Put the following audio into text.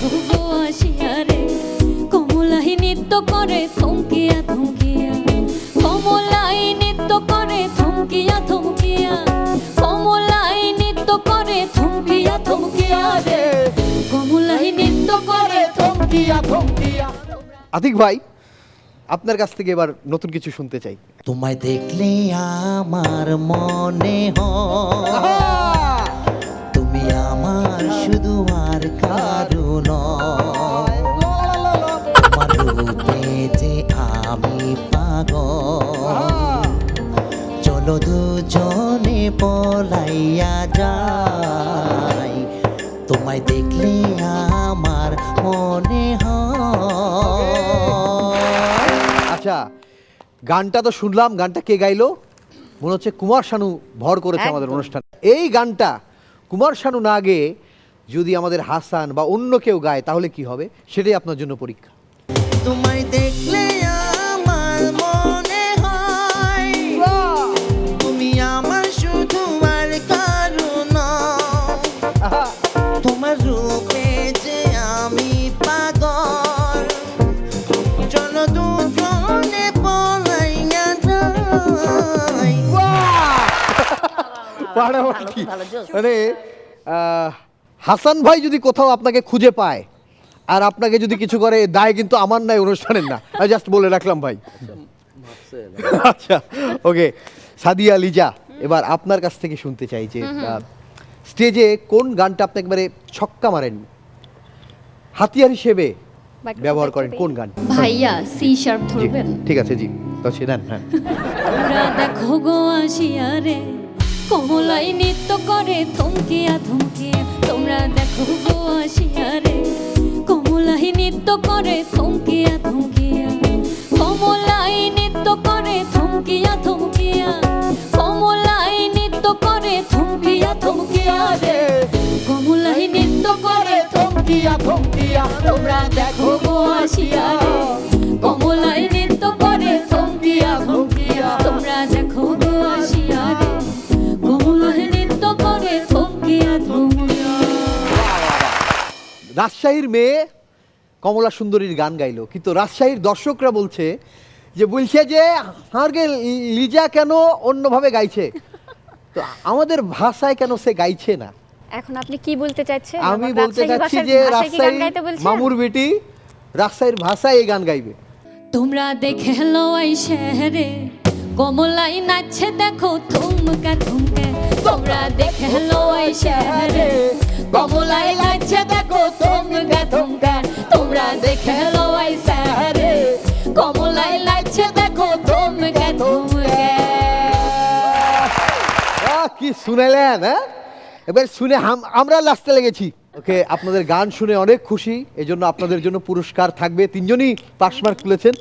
দেখো গো আসিয়া রে কমলাই নৃত্য করে থমকিয়া থমকিয়া কমলাই নৃত্য করে থমকিয়া থমকিয়া কমলাই নৃত্য করে থমকিয়া থমকিয়া রে কমলাই নৃত্য করে থমকিয়া থমকিয়া। আতিক ভাই, আপনার কাছ থেকে এবার নতুন কিছু শুনতে চাই। তোমায় দেখলে আমার মনে হয় তুমি আমার শুধু আর কারো নয়। তোমার রূপে যে আমি পাগল, চলো দুজনে পলাইয়া যাই। তোমায় দেখলে আমার মনে হয়। আচ্ছা, গানটা তো শুনলাম, গানটা কে গাইলো? মনে হচ্ছে কুমার শানু ভর করেছে আমাদের অনুষ্ঠান। এই গানটা কুমার শানু না গেয়ে যদি আমাদের হাসান বা অন্য কেউ গায় তাহলে কি হবে, সেটাই আপনার জন্য পরীক্ষা। তোমায় দেখলে আমার মনে হয় তুমি আমার শুধু আর কারো নয়। তোমার রূপে যে আমি পাগল, চলো দুজনে পলাইয়া যাই। ফাটাফাটি। মানে হাসান ভাই যদি কোথাও আপনাকে খুঁজে পায় আর আপনাকে যদি কিছু করে, দায় কিন্তু আমার নাই, অনুষ্ঠানের না। আমি জাস্ট বলে রাখলাম ভাই। আচ্ছা, ওকে। সাদিয়া লিজা, এবার আপনার কাছ থেকে শুনতে চাই যে স্টেজে কোন গানটা আপনি একবারে ছক্কা মারেন, হাতিয়ার হিসেবে ব্যবহার করেন, কোন গান? ভাইয়া সি শার্প জি, ধরবেন। ঠিক আছে, জি তো সেদান। হ্যাঁ, তোমরা দেখো গো আসিয়া রে কমলাই নৃত্য করে থমকিয়া থমকিয়া তোমরা দেখো গো আসিয়া রে কমলাই নৃত্য করে থমকিয়া থমকিয়া কমলাই নৃত্য করে থমকিয়া থমকিয়া কমলাই নৃত্য করে থমকিয়া থমকিয়া রে কমলাই নৃত্য করে থমকিয়া থমকিয়া তোমরা দেখো গো আসিয়া রে কমলাই নৃত্য করে থমকিয়া থমকিয়া তোমরা দেখো গো আসিয়া রে কমলাই নৃত্য করে থমকিয়া থমকিয়া। রাজশাহীর মেয়ে কমলা সুন্দরীর গান গাইলো, কিন্তু রাজশাহীর দর্শকরা বলছে যে হারকে লিজা কেন অন্যভাবে গাইছে, তো আমাদের ভাষায় কেন সে গাইছে না? এখন আপনি কি বলতে চাচ্ছেন? আমি বলতে চাচ্ছি যে রাজশাহী মামুর বেটি রাজশাহীর ভাষায় এই গান গাইবে। তোমরা দেখে লো এই শহরে কমলাই নাচছে দেখো থমকা থমকে তোমরা দেখে লো এই শহরে কমলাই নাচছে দেখো থমকা থমকা তোমরা দেখে লো এই শহরে কমলাই নাচছে দেখো থমকা থমকে। কি শুনেলেন? হ্যাঁ, এবার শুনে আমরা লাস্টে লেগেছি। ওকে, আপনাদের গান শুনে অনেক খুশি, এজন্য আপনাদের জন্য পুরস্কার থাকবে। তিনজনই পাস মার্ক তুলেছেন।